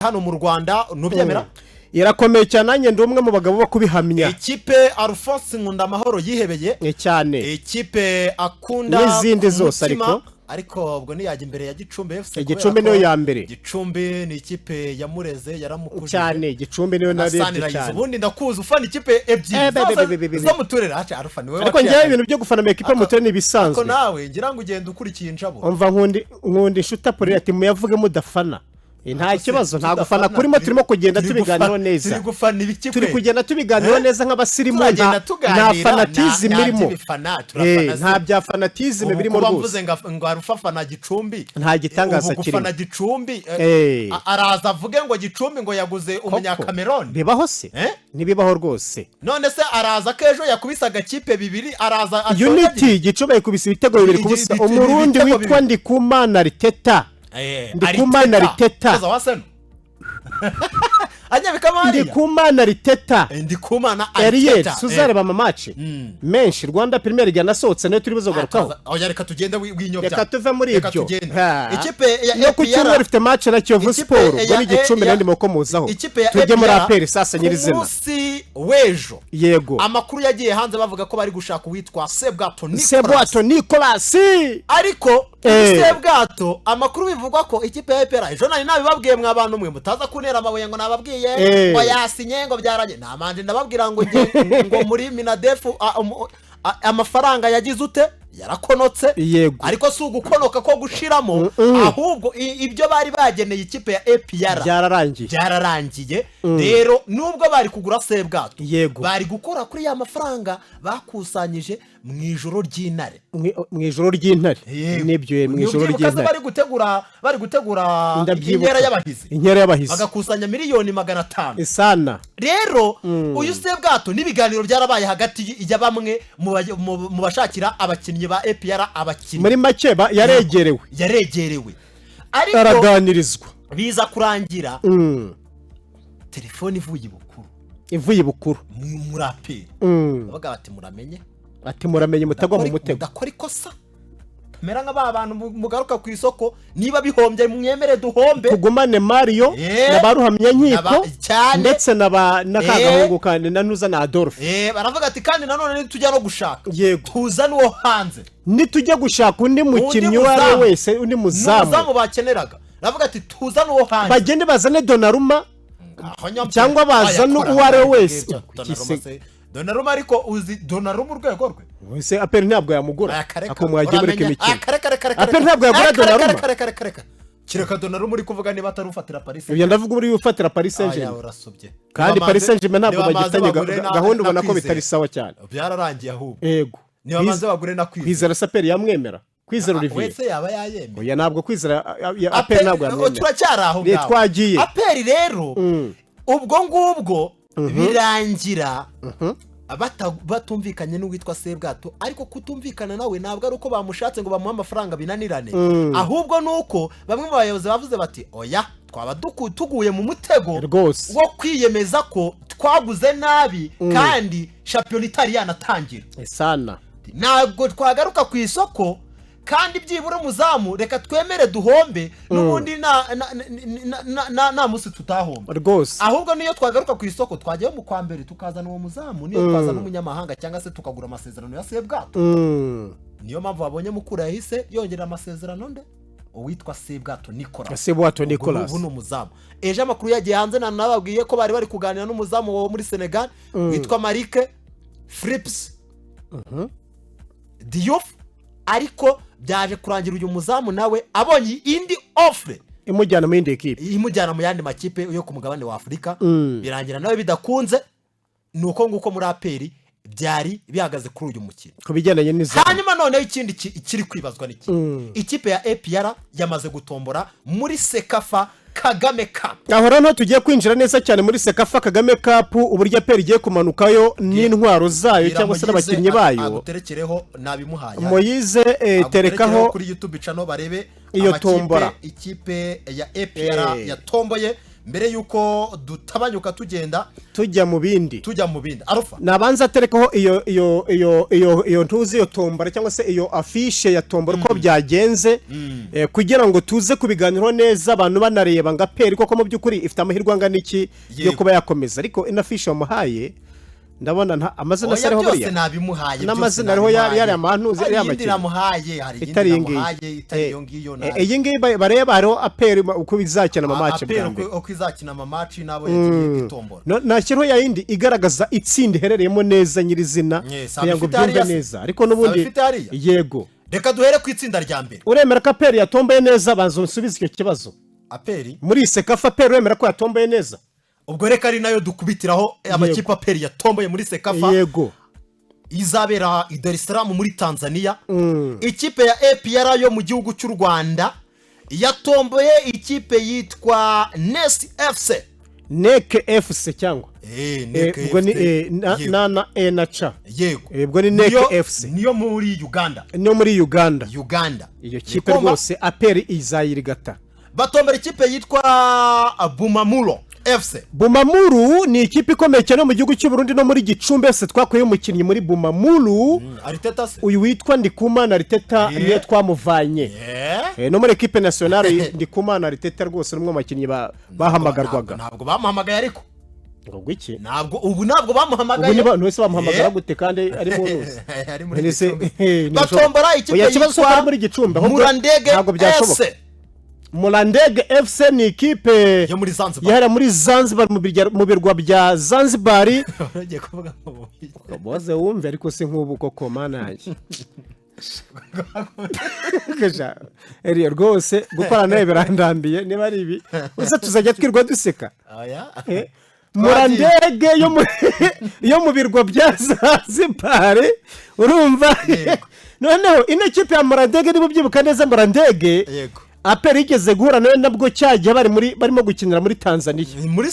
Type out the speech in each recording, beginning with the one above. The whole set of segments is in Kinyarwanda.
hano mu Rwanda nubyemera irakomeye cyane nanjye ndi umwe mu bagabo bo kubihamya. Ikipe Alphonse Nkunda Amahoro yihebeye cyane, ikipe akunda n'izindi zose ariko ubwo niyajya imbere ya Gicumbi FC. Gicumbi niyo ya mbere. Gicumbi ni ikipe yamureze yaramukuje cyane, Gicumbi niyo narebye cyane. Ubundi ndakuza ufana ikipe ebyiri zo muturera haca Alpha niwe. Ariko ngiye ibintu byo gufana ekipe muturera ni bisanzwe. Ariko nawe ngira ngo ugenda ukurikiye injabo. Umva nkundi shuta pore ati muyavuge mudafana. Nta kibazo nta gufana kurimo turimo kugenda tubiganiro neza. Turi gufana ibikipe. Turi kugenda tubiganiro neza nk'abasirimu nta fanatism birimo. Nta bya fanatism birimo rwose. Mvuze ngo arufafana Gicumbi. Nta gitangaza kirimo. Gufana Gicumbi araza avuge ngo Gicumbi ngo yaguze umunya Cameroon. Bibaho se? Nibibaho rwose. None se araza kejo yakubisaga kipe bibiri araza Unity Gicumbi yakubise ibitego bibiri kubusa. Umurundi witwa Ndikumana Riteta. Ndikumana Riteta. Ndikumana Riteta. Ndikumana Riteta. Suzareba amamatch menshi Rwanda Premier League yanasohotse nayo turi buzogarukaho. Oya reka tugende w'inyobya. Reka tuve muri ibyo. Ikipe ya no kucyumweru ifite match na Kiyovu Sport ngo ni Gicumbi nandi mukomuzaho. Tujye muri APR sasa nyirizina. Musi wejo. Yego. Amakuru yagiye hanze bavuga ko bari gushaka uwitwa Sebwato Nicolas. Ariko Sebwato amakuru bivugwa ko ikipe ya APR ejo nari nabibabwiye mwa abantu mwe mutaza kunera amabuye ngo nababwiye ngo yasinye ngo byaranye namanje ndababwira ngo ngo muri Minadefu amafaranga yagize ute yarakonotse ariko si ugukonoka ko gushiramo ahubwo ibyo bari bageneye ikipe ya APR byararangiye rero nubwo bari kugura Sebwato bari gukora kuri ya mafaranga bakusanyije mu ijoro ry'intare nibyo mu ijoro ry'intare bari gutegura inkera y'abahizi bagakusanya miliyoni 500 sana rero uyu Sebwato n'ibiganiro byarabaye hagati ya bamwe mu bashakira abakinnyi ba APR abakinnyi muri make yaregerewe ariko araganirizwa biza kurangira telefone ivuye bukuru muri APR bavuga bati muramenye mutagwa mu mutego ndakora ikosa mera nk'abantu mugaruka ku isoko niba bihombye mwemere duhombe tugumane Mario nabaruhamya nkiko ndetse nakagahungu kandi nanuza na Adolphe baravuga ati kandi nanone tujya no gushaka tuza nuwo hanze nitujya gushaka undi mukinnyi wari wese undi muzamu bakeneraga baravuga ati tuza nuwo hanze bagende bazane Donnarumma cyangwa bazane uwari wese Donnarumma ariko uzi Donnarumma urwego rwe wese APR ntabwo yamugura akomwagiye muri kimikino APR ntabwo yagura Donnarumma kireka Donnarumma uri kuvuga niba atarufatira Paris Saint-Germain ndavuga uri ufatira Paris Saint-Germain kandi Paris Saint-Germain ntabwo bagitanye gahunda ubona ko bitari sawa cyane byararangiye ahubwo yego niba maze bagure na kwizera APR yamwemera kwizera Olivier wese yaba yayemera oya ntabwo kwizera APR ntabwo yamwemera turacyari aho ngaho twagiye APR rero ubwo ngubwo birangira batumvikanye n'uwitwa Sebwato ariko kutumvikana nawe ntabwo ari uko bamushatse ngo bamuhe amafaranga binanirane ahubwo nuko bamwe mu bayobozi bavuze bati oya twaba tuguye mu mutego wo kwiyemeza ko twaguze nabi kandi champion itari yanatangira sana ntabwo twagaruka ku isoko kandi byibura umuzamu reka twemere duhombe n'ubundi na musi tutahomba rwose ahubwo niyo twagaruka ku isoko twagiye mu kwa mbere tukazana uwo muzamu niyo twazana umunyamahanga cyangwa se tukagura amasezerano ya Sebwato niyo mpamvu babonye mukura yahise yongera amasezerano nde uwitwa Sebwato Nicolas ubu n'umuzamu ejo amakuru yagiye hanze nababwiye ko bari kuganira n'umuzamu wo muri Senegal witwa Marike Frips Diouf ariko byaje kurangira uyu muzamu nawe abonye indi offer imujyana mu yindi equipe imujyana mu yandi makipe yo ku mugabane wa Afrika birangira nawe bidakunze nuko nguko muri APR byari bihagaze kuri uyu mukino kubijyanye n'izamu hanyuma none ikindi kiri kwibazwa n'iki ikipe ya APR yamaze gutombora muri Sekafa Kagame Cup aho rero tugiye kwinjira neza cyane muri Sekafa Kagame Cup uburyo APR igiye kumanukayo n'intwaro zayo cyangwa se n'abakinnyi bayo aguterekereho nabimuhaya Moyize terekaho kuri YouTube channel barebe iyo tombora ikipe ya APR yatomboye mbere yuko dutabanyuka tujya mu bindi Alpha nabanza aterekaho iyo ntuzi iyo tombora cyangwa se iyo afishe ya tombora uko byagenze kugira ngo tuze kubiganiraho neza abantu banareba ngo APR koko mu by'ukuri ifite amahirwe angana iki yo kuba yakomeza ariko ino afishe wamuhaye ndabona amazina asariho buriya byose nabimuhaye n'amazina ariho yari amantuzi yari amakuru namuhaye hari itari iyo ngiyo iyi ngiyi bareba hariho APR uko bizakina mu match bwa mbere uko izakina mu match nabo yagiye gutombora nashyiraho yayindi igaragaza itsinda iherereyemo neza nyirizina kugira ngo byumve neza ariko n'ubundi yego reka duhere ku itsinda rya mbere uremera ko APR yatomboye neza banza unsubize icyo kibazo APR muri Sekafa APR uremera ko yatomboye neza ubwo reka ari nayo dukubitiraho amakipe APR yatomboye muri Sekafa yego izabera i Dar es Salaam muri Tanzania ikipe ya APR yo mu gihugu cy'u Rwanda yatomboye ikipe yitwa NEC FC cyangwa ubwo ni na na cha yego ubwo ni NEC FC niyo muri Uganda iyo kipe rwose APR izayirigata batombera ikipe yitwa Bumamuro FC Bumamuru ni ikipe ikomeye cyane mu gihugu cy'u Burundi no muri Gicumbi se twakuye umukinnyi muri Bumamuru Ariteta uyu witwa Ndikumana Ariteta niyo twamuvanye no muri equipe nationale Ndikumana Ariteta rwose rumwe makinnyi bahamagarwaga ntabwo bamuhamagaye ariko ngo iki ntabwo bamuhamagaye ubu wese bamuhamagara gute kandi ari mu ntuzi ari muri batombora ikipe yitwa muri Gicumbi Murandege ntabwo byashoboka Murandege FC ni ikipe yo muri Zanzibar yahera muri Zanzibar mu birwa bya Zanzibar ugiye kuvuga ngo boze wumve ariko se nk'ubu koko manage Eriyo rwose gukora nawe birandambiye niba ari ibi uze tuzajya twirwa duseka Murandege yo mu birwa bya Zanzibar urumva noneho ino kipe ya Murandege niba byibuka neza Murandege yego APR igeze guhura nawe nabwo cyagiye barimo gukinira muri Tanzania muri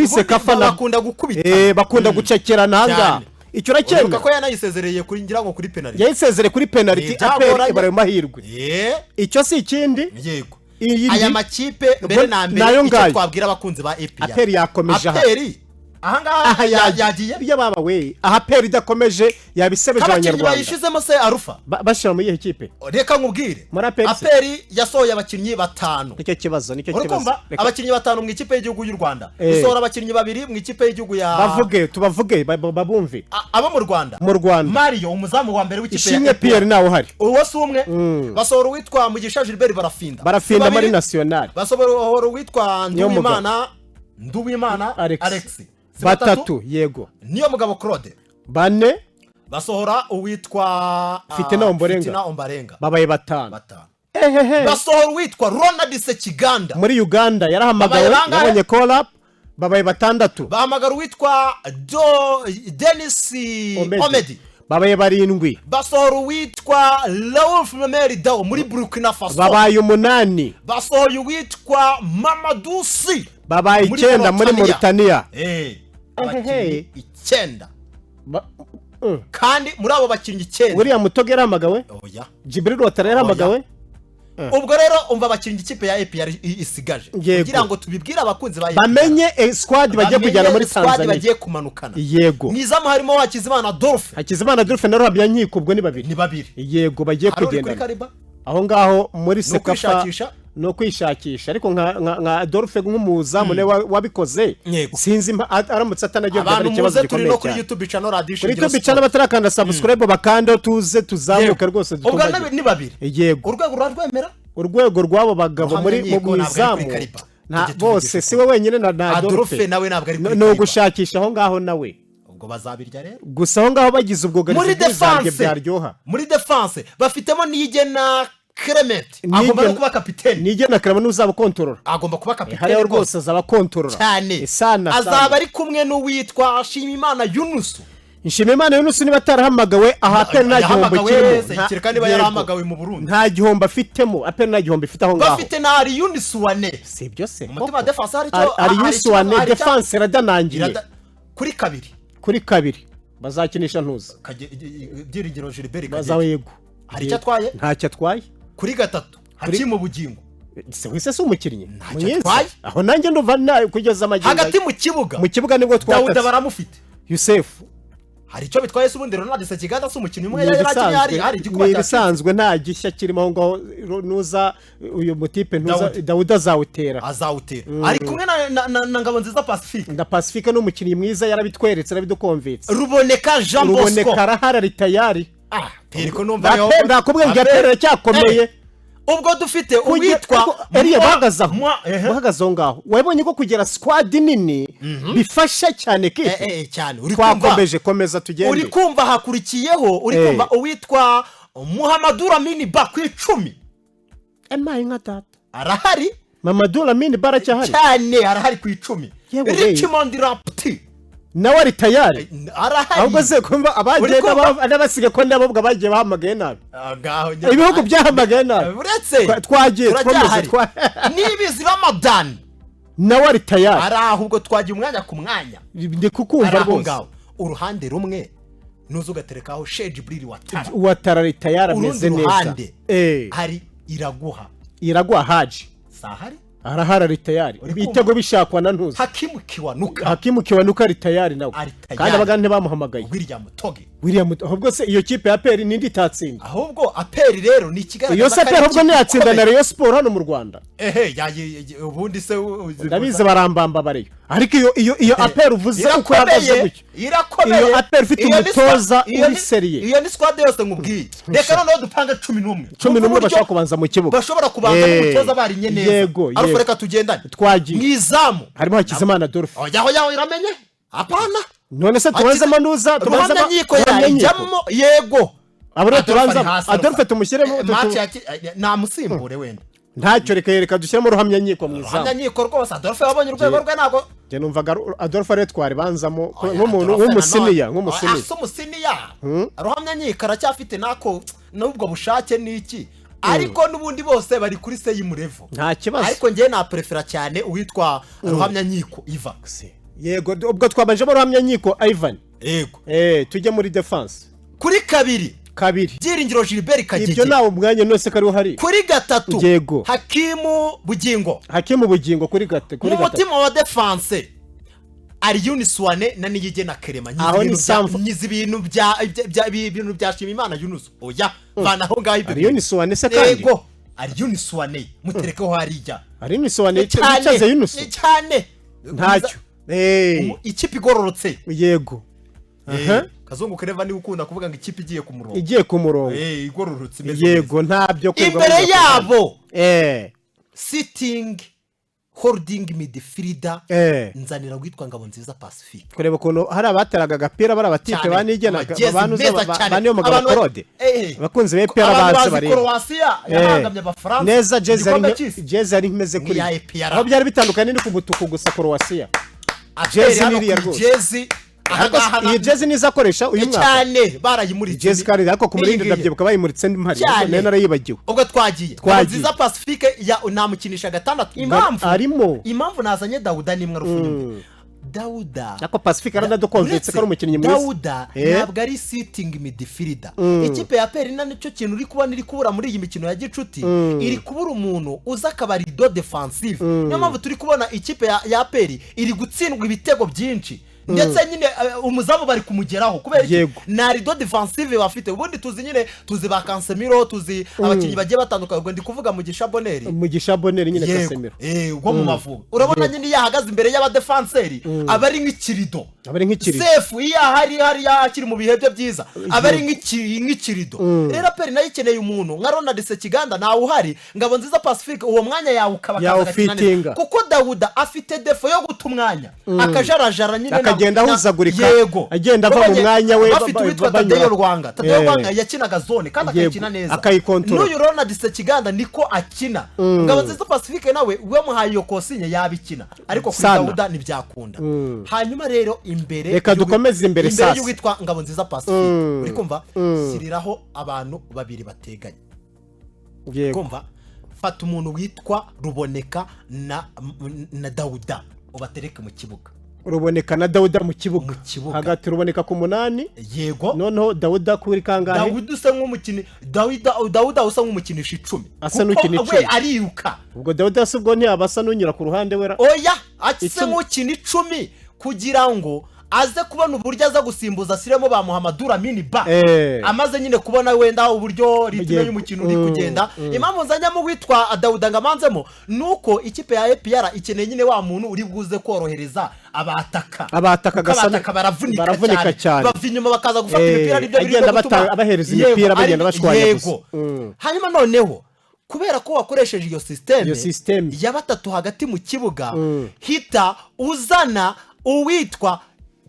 Sekafa bakunda gukubita bakunda gucekerana hanga icyo racyemwe ko yanayisezereye kuri ngira ngo kuri penalty yayisezereye kuri penalty APR ibaraye mahirwe icyo si ikindi yego aya makipe mbere na mbere icyo twabwira abakunzi ba APR yakomeje aha yagiye byo baba we APR idakomeje yabisebeje abanyarwanda bayishizemo se Alpha bashira muri iyi kipe reka nkubwire APR yasohoye abakinnyi 5 nicyo kibazo abakinnyi 5 mu ikipe y'igihugu y'u Rwanda isohora abakinnyi 2 mu ikipe y'igihugu ya tubavuge babumve abo mu Rwanda Mario umuzamu wa mbere w'ikipe ya Ishimwe Pierre nawe hari uwo si umwe basohora witwa Mugisha Gilbert barafinda muri national basohora witwa Nduwimana Alex batatu yego niyo mugabo Claude bane basohora uwitwa Fitina Ombarenga babaye 5 basohora uwitwa Ronald Sekiganda muri Uganda yarahamagawe yabonye call up babaye 6 bahamagara uwitwa Dennis Omedi babaye 7 basohora uwitwa Raouf Memeri Dao muri Burkina Faso babaye 8 basohora uwitwa Mamadou Sy babaye 9 muri Mauritania abakinnyi 9 kandi muri abo bakinnyi 9 buriya Mutoge yarahamagawe Jibril Rotara yarahamagawe ubwo rero umva abakinnyi ikipe ya APR isigaje kugira ngo tubibwire abakunzi ba bamenye squad bagiye kujyana muri Tanzania bagiye kumanukana yego nizamu harimo Hakizimana Adolphe na Rabia Nkiko ubwo ni babiri yego bagiye kugenda aho ngaho muri Sekafa no kwishakisha ariko nka Adolphe nk'umuzamu ne wabikoze sinzi aramutse atanagiye bari ikibazo gikomeye cyane kuri YouTube channel Radio kuri YouTube channel batarakanda subscribe bakanda tuze tuzamuka rwose ubwo ni babiri yego urwego rurarwemera urwego rwabo bagabo muri mu bizamu nta bose siwe wenyine na Adolphe nawe nabwo ari no gushakisha aho ngaho nawe ubwo bazabirya rero gusa aho ngaho bagize ubwogarizi byaryoha muri defense bafitemo Nigena Clement agomba kuba kapiteni Nigena Clement uzaba kontorora agomba kuba kapiteni hariho rwose azaba kontorora cyane azaba ari kumwe n'uwitwa Shimimana Yunus niba atarahamagawe aha APR nta gihombo kirimo kandi yarahamagawe mu Burundi nta gihombo afitemo APR nta gihombo ifite aho ngaho bafite na Ari Yunus Wane si byo se umutima defense haricyo Ari Yunus Wane defense radanangiye kuri kabiri bazakinisha ntuza Byiringiro Gilbert bazawe yego hari icyo atwaye ntacyo atwaye kuri 3 Hakimu Bugingo se wese si umukinnyi Ntacyo mwiza atwaye. aho nanjye ndumva kugeza amagingo hagati mu kibuga mu kibuga nibwo Dawuda twatatse baramufite Yusefu hari icyo bitwaye se ubundi Ronald Sekiganda si umukinnyi umwe ni yari akinye hari ibisanzwe igikuba ni cya ibisanzwe nta gishya kirimo aho ngaho nuza uyu mutipe Dawudi. Dawuda azawutera azawutera ari kumwe na Ngabonziza Pacifique na Pacifique n'umukinnyi mwiza yarabitweretse arabidukonvitse Ruboneka Jean ruboneka Bosco arahari tayari teriko numva yo ndakubwiye ngo apera cyakomeye ubwo dufite uwitwa Eliya bahagaze aho ngaho wabonye ko kugera squad nini bifasha cyane kipe cyane uri kumva twakomeje komeza tugende uri kumva hakurikiyeho uri kumva uwitwa Muhammadu Lamine Ba ku 10 emaye nka data arahari Mamadou Lamine Ba aracyahari cyane arahari ku 10 Yewe, Richmond Rapti nawe ari tayari arahari ahubwo se kumva abagenda n'abasiga ko ndabobwa bagiye bahamagaye nabi ibihugu byahamagaye nabi uretse twagiye twomeze nibizi Ramadan nawe ari tayari ari ahubwo twagiye umwanya ku mwanya ndi kukumva rwose uruhande rumwe nuzo ugaterekaho Sheikh Jibril Watara tayari ameze neza hari Iraguha Haji sahari arahara ari tayari ibitego bishakwa na ntuzi Hakimu Kiwanuka ari tayari nawe kandi abagande bamuhamagaye William ahubwo se iyo kipe ya APR nindi itatsinda ahubwo APR rero ni kigaragaza iyo APR ahubwo ni yatsinda na Rayon Sport hano mu Rwanda ubundi se ndabizi barambamba bareyo ariko iyo APR uvuze uko yagaze gutyo irakomeye iyo APR ifite umutoza uri seriye iyo ni squad yose ngubwiye reka noneho dupanga 11 bashaka kubanza mu kibuga bashobora kubanza mu mutoza bari nyeneza yego reka tugendane twagiye mwizamu harimo Hakizimana Adolphe yaho iramenye apana none se tubanza manuza tubanza nyiko yajyamo yego abure tubanza Adolphe tumushyiremo namusimbure wenda ntacyo reka dushyiramo ruhamya nyiko mwizamu ruhamya nyiko rwose Adolphe wabonye urwego rwe nago je numvaga Adolphe re twari banzamo nk'umuntu w'umusiniya umusiniya ruhamya nyiko aracyafite nako n'ubwo bushake niki ariko nubundi bose bari kuri se y'umurevo nta kibazo ariko ngiye na prefera cyane uwitwa ruhamya nyiko Ivan yego ubwo twabanje ruhamya nyiko Ivan yego tujye muri defense kuri kabiri Byiringiro Gilbert Kagege ibyo nawo umwanya nose kari uhari kuri gatatu yego Hakimu Bugingo kuri gatatu mu mutima wa defense Aliyuni Swane na Niyige na Kerema nyizi ibintu byashima Imana Yunus oya bana aho ngaho Aliyuni Swane se kandi yego Aliyuni Swane muterekeho harijya Aliyuni Swane icyaze Yunus cyane ntacyo ikipe igororotse yego Kazungu Kereva ni ukunda kuvuga ngo ikipe igiye ku murongo igororotse yego ntabyo imbere yabo sitting holding midfielder nzanira gwitwa Ngabonziza Pacifique kureba ukuntu hari abateraga agapira bari abatipe banigenaga abantu baniyo mugabo Claude bakunze be pera baze bari Croatia yahangamye abafaransa neza jezi ari imeze kuri aho byari bitandukanye ni ku butuku gusa Croatia jezi niriya rwose iyi jezi nizakoresha uyu mwaka cyane barayimuritse jezi kandi ariko ku murindi ndabyibuka bayimuritse ndi mpari none narayibagiwe ubwo twagiye Ngabonziza Pacifique namukinisha gatandatu impamvu nazanye Dawuda nimwe rufunye Dawuda nako Pacifique aranadukonvetse ko ari umukinnyi mwiza Dawuda ntabwo ari sitting midfielder ikipe ya APR nicyo kintu uri kubona iri kubura muri iyi mikino ya gicuti iri kubura umuntu uza akabari do defensive niyo mpamvu turi kubona ikipe ya APR iri gutsindwa ibitego byinshi ndetse nyine umuzamu bari kumugeraho kubera na rido defensive bafite ubundi tuzi nyine tuzi ba Casemiro tuzi abakinnyi bagiye batandukanye ubwo ndi kuvuga Mugisha Boneri nyine Casemiro ubwo mu Mavubi urabona nyine yahagaze imbere y'aba defenseri abari nk'ikirido sefu iyo hari yakiri mu bihe bye byiza abari nk'ikirido rero APR nayo ikeneye umuntu nka Ronald Sekiganda nawe uhari Ngabonziza Pacifique uwo mwanya yawe ukabakaza kuko Dawuda afite defo yo guta umwanya akajarajara nyine agenda ahuzagurika agenda ava mu mwanya we bafite witwa Tadeyo Rwanga yakinaga zone kandi akayikina neza n'uyu Ronald Sekiganda niko akina Ngabonziza Pacifique nawe we muhaye iyo kosinye yabikina ariko kuri Dawuda ntibyakunda hanyuma rero imbere reka dukomeze imbere sasa y'uwitwa Ngabonziza Pacifique uri kumva siriraho abantu babiri bateganye kumva fata umuntu witwa Ruboneka na Dawuda ubatereke mu kibuga ruboneka na Dawuda mu kibuga hagati ruboneka ku 8 yego noneho Dawuda kuri kangahe Dawuda usa nk'umukini Dawuda usa nk'umukinisha 10 asa n'ukini 10 we ariruka ubwo Dawuda subwo ntiyabasa n'unyura ku ruhande wera oya akise nk'ukini 10 kugira ngo aze kubona uburyo aza gusimbuza Siremo ba Muhammadu Lamine Ba amaze nyine kubona wenda uburyo ritime y'umukino uri kugenda impamvu nzanyamo witwa Dawuda ngamanzemo nuko ikipe ya APR ikeneye nyine wa muntu uri bwuze korohereza abataka gasana baravunika cyane bava inyuma bakaza gufata imipira ari byo agenda abahereza imipira bagenda bashwanya gusa hanyuma noneho kubera ko wakoresheje iyo system ya batatu hagati mu kibuga hita uzana uwitwa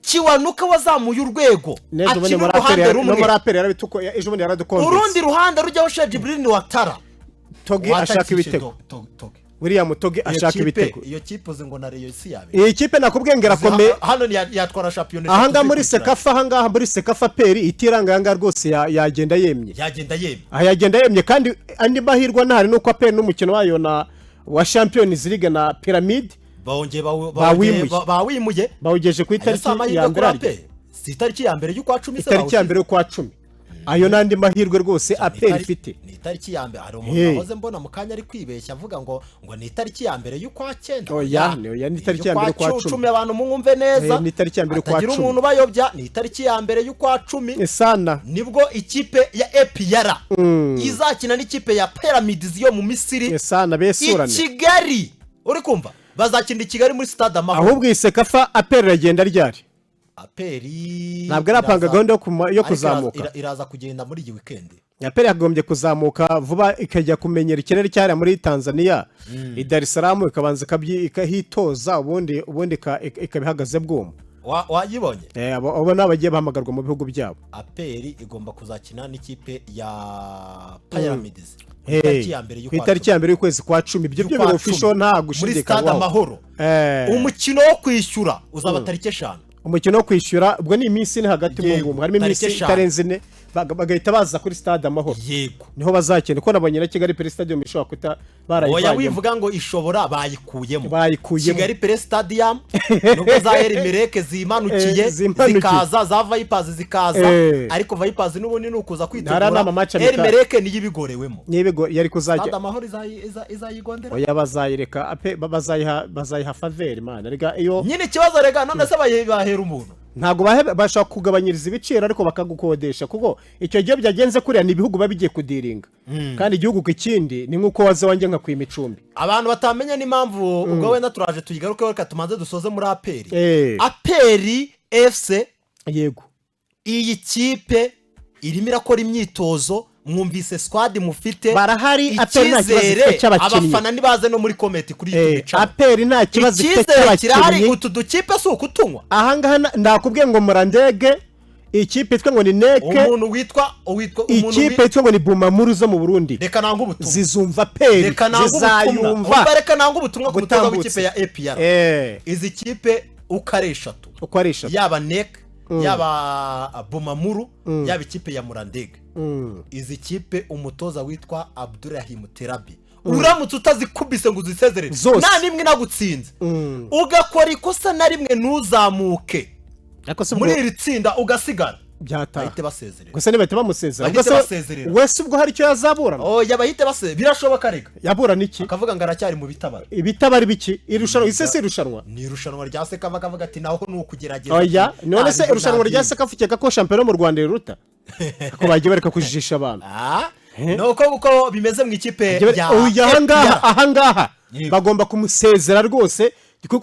Kiwanuka wazamuye urwego akiri uruhande rumwe muri aperi yarabituko ejo bundi yaradukonze urundi ruhande rujyaho Sheikh Jibril Watara Togi ashaka ibitego William Togi ashaka ibitego iyo kipe uzi ngo na Rayon si yabe iyi kipe nakubwengera kome hano yatwara champion ahanga muri Sekafa peri itiranga yanga rwose yagenda yemye yagenda yemye kandi andi mahirwa ntari nuko aperi n'umukino wayo na wa Champions League na Pyramid bawimuye bawugeje ku itariki ya mbere itariki ya mbere y'ukwa 10 itariki ya mbere y'ukwa 10 ayo nandi mahirwe rwose aperi ifite ni itariki ya mbere hari umuntu wahoze mbona mu kanya ari kwibeshya avuga ngo ni itariki ya mbere y'ukwa 9 oya ni itariki ya mbere y'ukwa 10 abantu mwumve neza ni itariki ya mbere y'ukwa 10 agira umuntu bayobya ni itariki ya mbere y'ukwa 10 sana nibwo ikipe ya APR izakina n'ikipe ya Pyramids yo mu Misiri sana besurane Kigali uri kumva bazakina Kigali muri stade Amahoro ahubwo Sekafa aperi ragenda ryari aperi ntabwo arapanga gahunda yo kuzamuka iraza kugenda muri iyi weekend aperi yagombye kuzamuka vuba ikajya kumenyera ikirere cyari muri Tanzania Dar es Salaam ikabanza ikahitoza ubundi ikabihagaze bwuma wayibonye abo nabagiye bahamagarwa mu bihugu byabo aperi igomba kuzakina n'ikipe ya Pyramids itariki ya mbere y'ukwezi kwa 10 ibyo byo official nta gushidika muri stade Amahoro umukino wo kwishyura uzaba tariki 5 umukino wo kwishyura ubwo ni iminsi ni hagati mu ngumwe harimo iminsi itarenze ne bagahita baza kuri stade Amahoro yego niho bazakina ko nabonye na Kigali Pre Stadium ishobora kuta barayivanye oya wivuga ngo ishobora bayikuyemo Kigali Pre Stadium nuko za Elimeleke zimanukiye zikaza za Vipers zikaza ariko Vipers n'ubundi nukuza kwitegura Elimeleke niyo ibigorewemo nibigo yari kuzajya stade Amahoro izayigondera oya bazayireka bazayiha faveur man rega iyo nyine kibazo rega none se bahera umuntu ntago bashaka kugabanyiriza ibiciro ariko bakagukodesha kuko icyo gihe byagenze kuriya ni ibihugu babigiye kudiringa kandi igihugu k'ikindi ni nkuko waze wanjye nka kwimicumbi abantu batamenya n'impamvu ubwo wenda turaje tuyigaruke reka tumanze dusoze muri aperi FC yego iyi kipe irimo irakora imyitozo mwumvise squad mufite barahari aperi nta kibazo cy'abakinnyi abafana nibaze no muri comment kuri YouTube aperi nta kibazo cy'abakinnyi utu dukipe si ukutunywa ahangaha ndakubwiye ngo Murandege ikipe itwa ngo ni Neke umuntu witwa ikipe itwa ngo ni Bumamuru zo mu Burundi reka nanga ubutumwa zizumva peri zizayumva reka nanga ubutumwa ku mutoza w'ikipe ya APR izi kipe uko ari eshatu yaba Neke yaba Bumamuru yaba ikipe ya Murandege izi kipe umutoza witwa Abdurrahim Terabi uramutse utazikubise ngo uzisezerere nta nimwe nagutsinze ugakora ikosa na rimwe ntuzamuke muri iri tsinda ugasigara bahite basezerera gusa nibahite bamusezerera wese ubwo hari icyo yazabura bahite basezerera birashoboka rega yabura niki akavuga ngo aracyari mu bitabara ibitabara biki irushanwa isese irushanwa ni irushanwa rya Sekafa akavuga ati naho ni ukugerageza oya none se irushanwa rya Sekafa ukeka ko champion mu Rwanda riruta ko bagiye bareka kujijisha abantu nuko bimeze mu ikipe ya ahangaha bagomba kumusezera rwose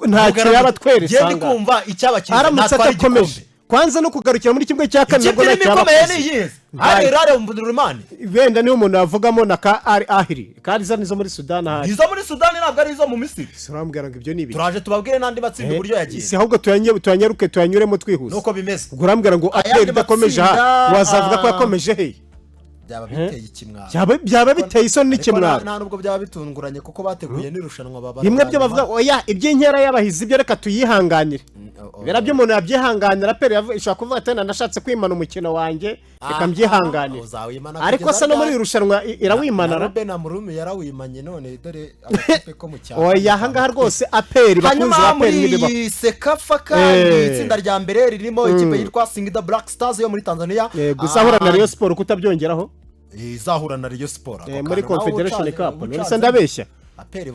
ntacyo yabatweresa ngende kumva icyabakiza aramutse atakomeje kwanza no kugarukira muri kimwe cya kane ngo nacyabakiza hari rare umudurumani wenda niho umuntu avugamo na ka Ahli kandi za nizo muri Sudan hari izo muri Sudan ntabwo ari izo mu Misiri surambwira ngo ibyo nibi turaje tubabwire nandi matsinda uburyo yagiye si ahubwo tuyanyaruke tuyanyuremo twihuse nuko bimeze ubwo urambwira ngo aperi dakomeje wazavuga ko yakomeje he byaba biteye ikimwaro byaba biteye isoni n'ikimwaro nta nubwo byaba bitunguranye kuko bateguye n'irushanwa baba bimwe byo bavuga oya iby'inkera y'abahizi byo reka tuyihanganire bira byo umuntu yabyihanganira pere ishaka kuvuga ati nashatse kwimana umukino wanjye reka mbyihanganire ariko se no muri irushanwa irawimana Ruben Amorim yarawimanye none dore agakipe ko mu cyaro oya hangaha rwose aperi bakunze aperi nibiba muri Sekafa kandi itsinda rya mbere ririmo ikipe yitwa Singida Black Stars yo muri Tanzania gusahura na Rayon Sport kutabyongeraho izahura na Rayon Sport muri Confederation Cup none ndabeshya aperi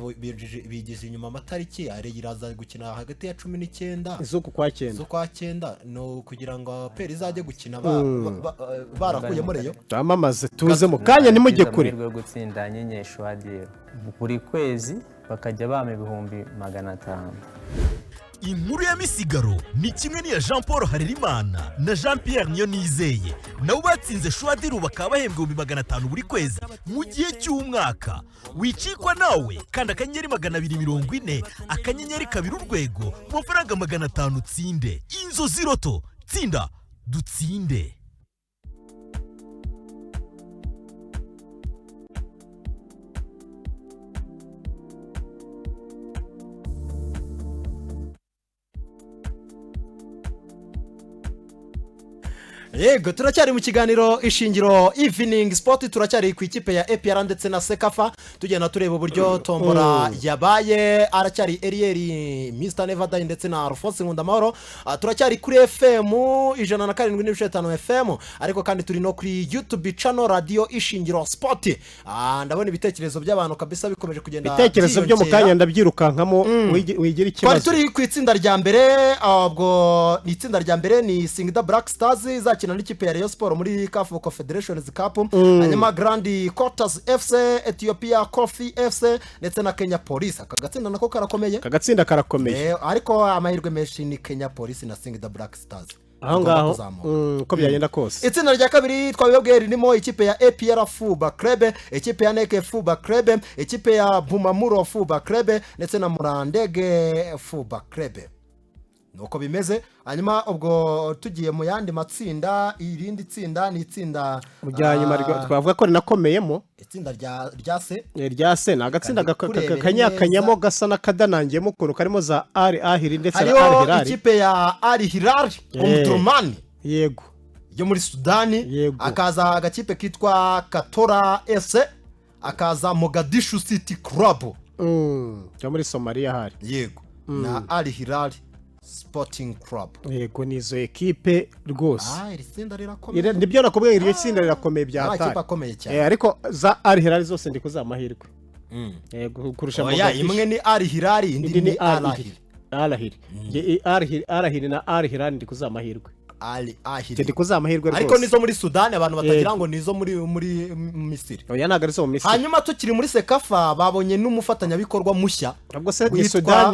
bigize inyuma amatariki iraza gukina hagati ya 19 z'uku kwa 9 no kugira ngo aperi izajye gukina barakuyemo reyo tamamaze tuze mu kanya nimujye kure rwo gutsinda nyenyesho hadiye buri kwezi bakajya bama 500. Inkuru ya misigaro ni kimwe n'iya Jean Paul Harerimana na Jean Pierre Niyonizeye nabo batsinze Shwadiru bakaba bahembwe 500 buri kwezi mu gihe cy'umwaka. Wicikwa nawe kandi akanyenyeri 240 akanyenyeri 2 urwego mu mafaranga 500 utsinde. Inzozi Roto tsinda dutsinde. Yego turacyari mu kiganiro ishingiro evening sport turacyari ku ikipe ya APR ndetse na Sekafa tugenda tureba uburyo tombora yabaye aracyari Erieri Mr Nevada ndetse na Alphonse Nkundamahoro turacyari kuri FM 107.5 FM ariko kandi turi no kuri YouTube channel radio ishingiro sport ndabona ibitekerezo by'abantu kabisa bikomeje kugenda ibitekerezo byo mu kanya ndabyirukankamo wigira ikibazo turi ku itsinda rya mbere ubwo ni itsinda rya mbere ni Singida Black Stars izakina n'ikipe ya Rayon Sport muri CAF Confederation Cup hanyuma Grand Quarters FC Ethiopia Coffee FC ndetse na Kenya Police akagatsinda nako karakomeye kagatsinda karakomeye ariko amahirwe menshi ni Kenya Police na Singida Black Stars aho ngaho uko byagenda kose itsinda rya kabiri twabibabwiye ririmo ikipe ya APR Football Club ikipe ya NEC Football Club ikipe ya Bumamuro Football Club ndetse na Murandege Football Club nuko bimeze hanyuma ubwo tugiye mu yandi matsinda irindi tsinda ni itsinda mujyanyuma twavuga ko rinakomeyemo itsinda rya se nagatsinda kanyakanyamo gasa nakadanangiyemo ukuntu karimo za Al Ahly ndetse na Al Hilal ikipe ya Al Hilal Omdurman yego yo muri Sudani akaza agakipe kitwa Katora FC akaza Mogadishu City Club yo muri Somalia hari yego na Al Hilal Sporting Club yego nizo ekipe rwose iri tsinda rirakomeye nibyo nakubwiye iryo tsinda rirakomeye bya hatari ikipe akomeye cyane ariko za Al Hilal zose ndi kuzamahirwe yego kurusha Mogadishu imwe ni Al Hilal indi ni Al Ahly Al Ahly na Al Hilal ndi kuzamahirwe Al Ahly ndi kuzamahirwe rwose ariko nizo muri Sudani abantu batagira ngo nizo muri Misiri oya naga arizo mu Misiri hanyuma tukiri muri Sekafa babonye n'umufatanyabikorwa mushya ubwo se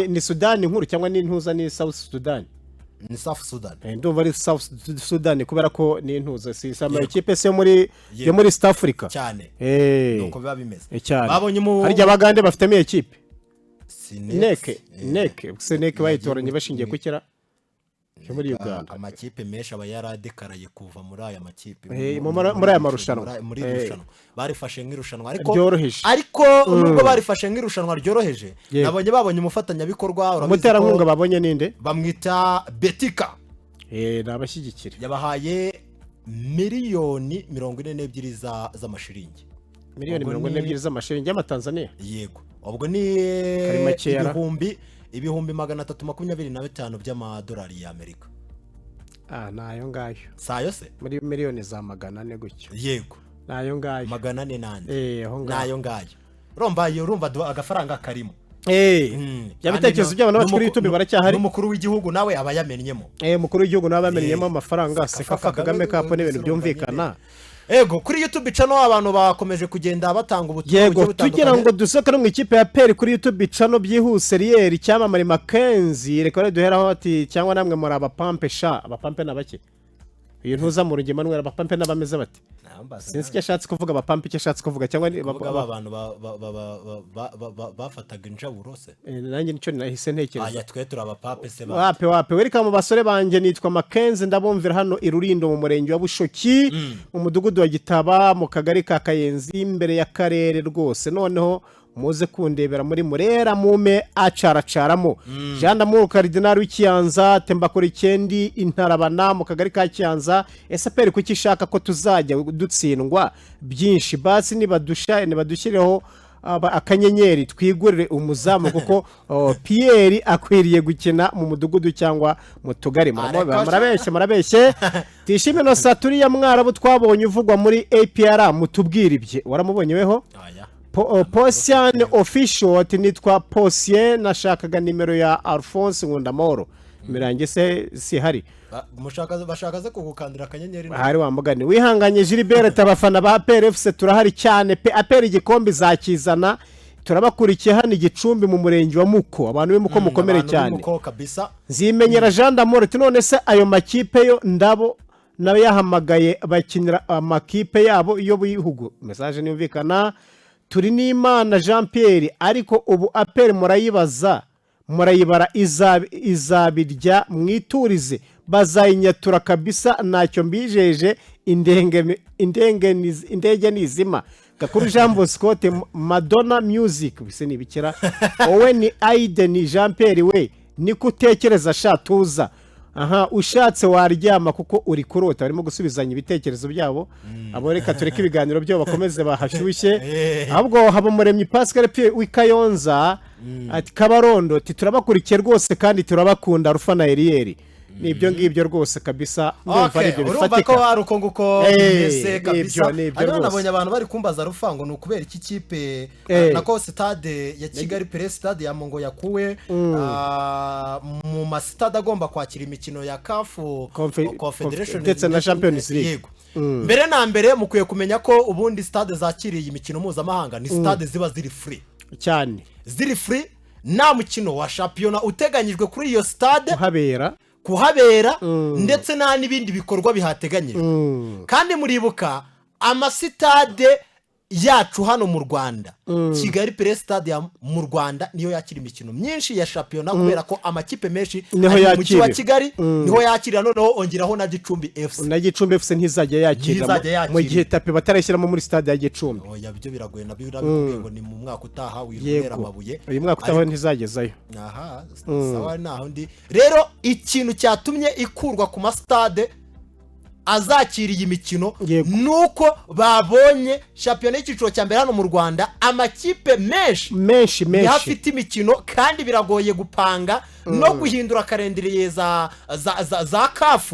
ni Sudani nkuru cyangwa ni intuza ni South Sudan ni South Sudan ndumva ari South Sudan kubera ko ni intuza si sama equipe se yo muri East Africa cyane nuko biba bimeze babonye harya abagande bafitemo equipe NEC bayitoranye bashingiye ku kira muri Uganda amakipe menshi aba yaradekaraye kuva muri aya makipe muri aya marushanwa barifashe nk'irushanwa ariko nubwo barifashe nk'irushanwa ryoroheje babonye umufatanyabikorwa umuterankunga babonye ninde bamwita Betika nabashyigikira yabahaye miliyoni 42 z'amashiringi miliyoni 42 z'amashiringi y'amatanzania yego ubwo ni ibihumbi 325 by'amadolari y'Amerika nayo ngayo sayo se muri miliyoni za 400 gutyo yego nayo ngayo 400 nande nayo ngayo urumva agafaranga karimo yabitekerezo by'abantu bari kuri YouTube baracyahari n'umukuru w'igihugu nawe aba yamenyemo umukuru w'igihugu nawe abamenyemo amafaranga Sekafa Kagame Cup n'ibintu byumvikana ego kuri YouTube channel abantu bakomeje kugenda batanga ubutumwa yego tugira ngo dusoke no mu ikipe ya PER kuri YouTube channel byihuse Riel cyamamare Mackenzie reka duheraho ati cyangwa namwe muri abapampe abapampe nabake iyo ntuza mu rugema n'umwe abapampe nabameze bati sinzi icyo ashatse kuvuga abapampe icyo ashatse kuvuga cyangwa abantu bafataga injaburo se nanjye nicyo nahise ntekereza twe turi abapampe se wape welcome basore banje nitwa Mackenzie ndabumvira hano Irurindo mu murenge wa Bushoki mu mudugudu wa Gitaba mu kagari ka Kayenzi imbere ya karere rwose noneho muze kundebera muri Murera mume acaracaramo Jean d'Amour Cardinal w'Ikiyanza Tembakora Ikendi Intarabana mu kagari ka Kiyanza SPR kuki ishaka ko tuzajya dutsindwa byinshi basi nibadushireho akanyenyeri twigurire umuzamu kuko Pierre akwiriye gukina mu mudugudu cyangwa mu tugari murabeshye tishime no saturi ya mwarabu twabonye uvugwa muri APR mutubwira ibye waramubonye weho Posian official ati nitwa Posien nashakaga nimero ya Alphonse Nkundamahoro mirange se si hari bashakaze kugukandira akanyenyeri hari wambugane wihanganye Gilbert abafana ba PRFC turahari cyane apera igikombe zakizana turabakurikiye hano Igicumbi mu murenge wa Muko abantu b'Muko mukomere cyane zimenyera Jean d'Amour none se ayo makipe yo ndabo nawe yahamagaye bakinira amakipe yabo iyo bihugu message nimvikana turi n'Imana Jean Pierre ariko ubu apera murayibara izabirya mwiturize bazayinyatura kabisa ntacyo mbijeje indege nizima Gakuru Jean Bosco Madonna Music bise nibikira wowe ni Aiden Jean Pierre we niko utekereza shatuza ushatse waryama kuko uri kurota barimo gusubizanya ibitekerezo byabo abo reka tureke ibiganiro byo bakomeze bahashyushye ahubwo haba Muremyi Pascal w'Ikayonza ati Kabarondo turabakurikiye rwose kandi turabakunda Rufa na Eliel nibyo ngibyo rwose kabisa ndumva ari byo bifatika urumva ko aruko nguko bimeze kabisa ariko nabonye abantu bari kumbaza Rufa ngo nukubera iki kipe nako stade ya Kigali Press stade ya Mongo yakuwe mu ma stade agomba kwakira imikino ya CAF Confederation ndetse na Champions League mbere na mbere mukwiye kumenya ko ubundi stade zakiriye imikino mpuzamahanga ni stade ziba ziri free cyane ziri free nta mukino wa championnat uteganyijwe kuri iyo stade kuhabera ndetse nta n'ibindi bikorwa bihateganyijwe kandi muribuka amasitade yacu hano mu Rwanda Kigali Press stade mu Rwanda niyo yakira imikino myinshi ya championnat kubera ko amakipe menshi ari mu wa Kigali niho yakira noneho ongeraho na Gicumbi FC ntizajya yakira mu gihe tapi batarashyiramo muri stade ya Gicumbi oya byo biragoye nabyo birabikubwiye ngo ni mu mwaka utaha wirumera amabuye uyu mwaka utaha ntizagezayo sawa naho ndi rero ikintu cyatumye ikurwa ku ma stade azakiriye imikino nuko babonye championnat y'ikiciro cya mbere hano mu Rwanda amakipe menshi yafite imikino kandi biragoye gupanga no guhindura kalendriye za CAF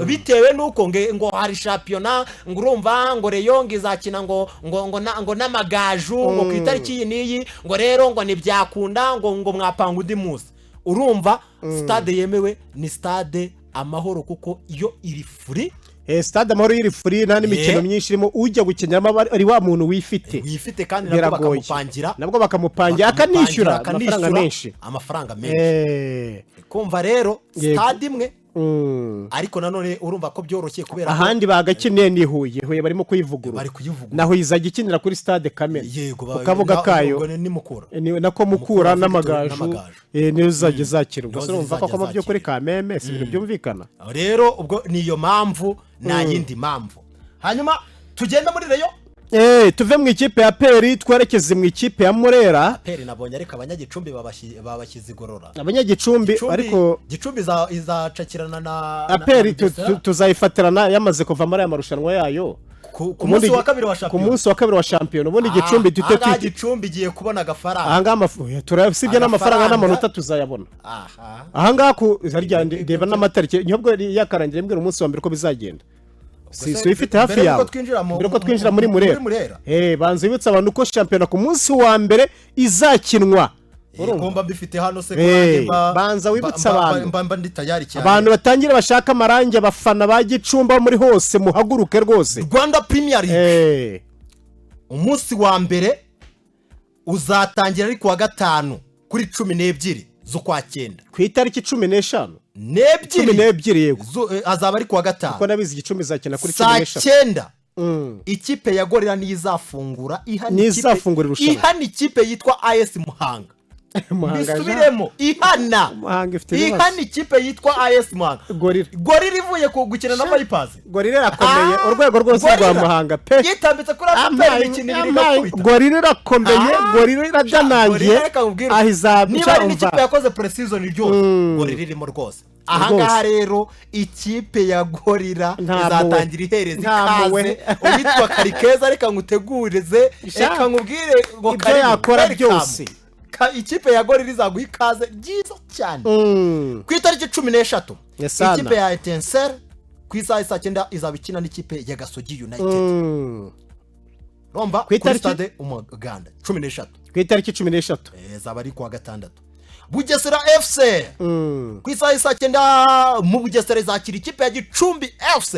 bitewe nuko ngo hari championnat ngo urumva ngo Reyong izakina ngo n'amagaju ngo ku itariki niyi ngo rero ngo nibyakunda ngo mwapanga undi munsi urumva stade yemewe ni stade Amahoro kuko iyo iri free stade Amahoro iri free nta n'imikino myinshi irimo ujya gukiniramo ari wa muntu wifite kandi nabwo bakamupangira akanishyura amafaranga menshi kumva rero stade imwe ariko nanone urumva ko byoroshye kubera ahandi bagakiniye ni Huye barimo kuyivugurura naho izajya ikinira kuri stade Kamena ukavuga kayo nako Mukura n'amagaju niyo zajya zakirwa urumva ko mu byo kuri Kameme si ibintu byumvikana rero ubwo niyo mpamvu nta yindi mpamvu hanyuma tugenda muri reyo tuve mu ikipe ya Peri twerekeze mu ikipe ya Murera Peri nabonye ariko abanyagicumbi babashyize igorora abanyagicumbi ariko Gicumbi izacakirana na Peri tuzayifatirana yamaze kuva muri aya marushanwa yayo ku munsi wa kabiri wa shampiyona ubundi Gicumbi Gicumbi giye kubona agafaranga ahanga turasibye n'amafaranga n'amanota tuzayabona ahanga ndeba n'amatariki nyobwo yakarangira mbere umunsi wa mbere ko bizagenda ifite hafi yawe mbere ko twinjira muri Murera banze bibutsa abantu ko shampiyona ku munsi wa mbere izakinwa urumva bifite hano se banza wibutsa abantu batangira bashaka amarangi abafana ba Gicumbi muri hose muhaguruke rwose Rwanda Premier League umunsi wa mbere uzatangira ari kuwa gatanu kuri 12 z'ukwa 9 ku itariki 15 12 yego azaba ari kuwa gatanu kuko nabizi Gicumbi zakina kuri 15 ikipe ya Gorira nizafungura ihani ikipe yitwa AS Muhanga bisubiremo ihana ikipe yitwa AS Muhanga Gorilla ivuye gukina na Vipers. Gorilla irakomeye urwego rwose rwa Muhanga pe yitambitse kuri APR imikino ibiri igakubita. Gorilla irakomeye Gorilla iradanangiye ahizabica niba ari ikipe yakoze pre-season ryose Gorilla irimo rwose. Ahangaha rero ikipe ya Gorilla izatangira ihereza ikaze uwitwa Karikeza reka ngutegurize reka nkubwire ngo ibyo yakora byose. Ikipe ya Gorilla izaguha ikaze byiza cyane ku itariki 16 ikipe ya Etincelle ku isaha 9 izaba ikina n'ikipe ya Gasogi United Romba ku stade Umuganda 16 ku itariki 16 zaba ari ku wa gatandatu. Bugesera FC ku isaha 9 mu Bugesera izakira ikipe ya Gicumbi FC.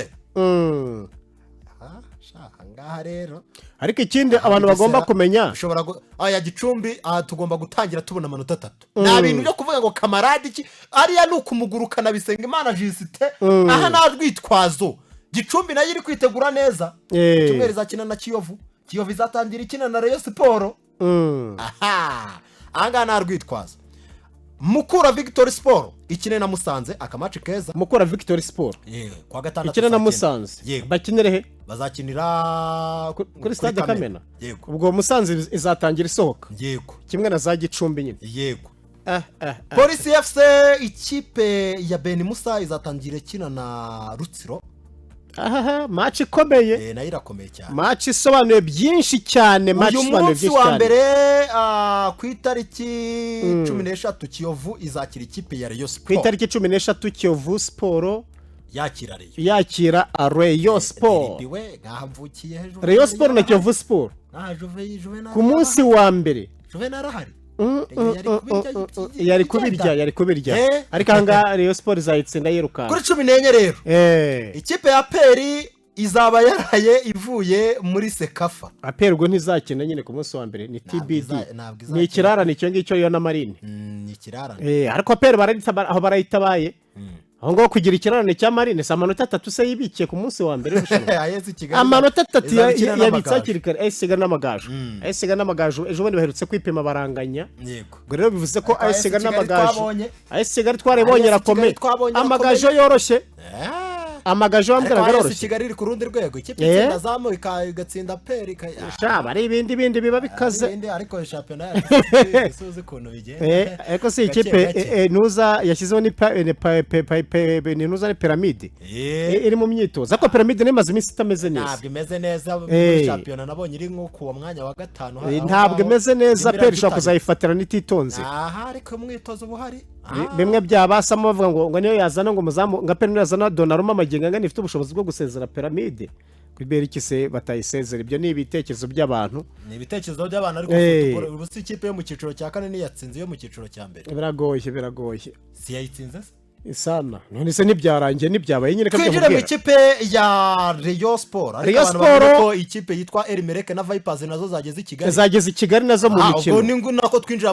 Ngaha rero ariko ikindi abantu bagomba kumenya ushobora aya Gicumbi tugomba gutangira tubona amanota 3 nta bintu byo kuvuga ngo kamarade iki ariya nukumugurukana bisenga Imana Jusite aha narwitwazo. Gicumbi nayo iri kwitegura neza Gicumbi izakina na Kiyovu izatangira ikina na Rayon Sport. Anga narwitwazo Mukura Victory Sport ikine na Musanze akamaci keza. Mukura Victory Sport kwa gatandatu ikine na Musanze bakinire he bazakinira kuri stade Kamena. Ubwo Musanze izatangira isohoka kimwe na za Gicumbi nyine. Police FC ikipe ya Ben Musa izatangira kina na Rutsiro. Match ikomeye nayo irakomeye cyane. Match isobanuye byinshi cyane. Match isobanuye byinshi cyane. Uyu munsi wa mbere ku itariki 16 Kiyovu izakira ikipe ya Rayon Sport. Ku itariki 16 Kiyovu Sport yakira Rayon Sport. Ngahamvukiye hejuru Rayon Sport na Kiyovu Sport ku munsi wa mbere. Juvenal arahari yari kubirya ariko anga Rayon Sport izayitsinda yiruka kuri 14 rero. Ikipe ya APR izaba yaraye ivuye muri Sekafa. APR ngo ntizakina nyine ku munsi wa mbere ni TBD ni ikirarane icyo ngicyo yo na Marine ni ikirarane ariko APR barayitabaye aho ngo kugira ikirarane cya Marine sa amanota 3 se yibikiye ku munsi wa mbere amanota 3 yabitsakirikare ayisiga n'amagaju ejo bundi baherutse kwipima baranganya. Ngo rero bivuze ko ayisiga n'amagaju ayisiga twarebonye rakomeye amagaju yoroshye amagajo ambera garoroshye. Kigali iri ku rundi rwego ikipe itsinda zamu igatsinda peri shaba ari ibindi biba bikaze ariko championnat isuze kuntu bigenda ariko si ikipe nuza yashyizeho ni nuza ni pyramide iri mu myitozo ariko pyramide nemaze iminsi itameze neza. Ntabwo imeze neza muri championnat nabonye iri nko ku mwanya wa 5 ntabwo imeze neza peri shaka kuzayifatira nititonze ariko mwitozo buhari bimwe byabasamo bavuga ngo niyo yazana ngo muzamu nga peri yazana Donnarumma magenga ngani ifite ubushobozi bwo gusezera pyramide kwibera ikise batayisezera. Ibyo ni ibitekerezo by'abantu ariko ubusi ikipe yo mu ciciro cya 4 ni yatsinze yo mu ciciro cya mbere biragoye si yayitsinze isana none se nibyarangiye nibyabaye nyine kabyo mu ikipe ya Rayon Sport ariko abantu bavuga ko ikipe yitwa Elmerek na Vipers nazo zageze i Kigali nazo mu mikino ubwo ni nako twinjira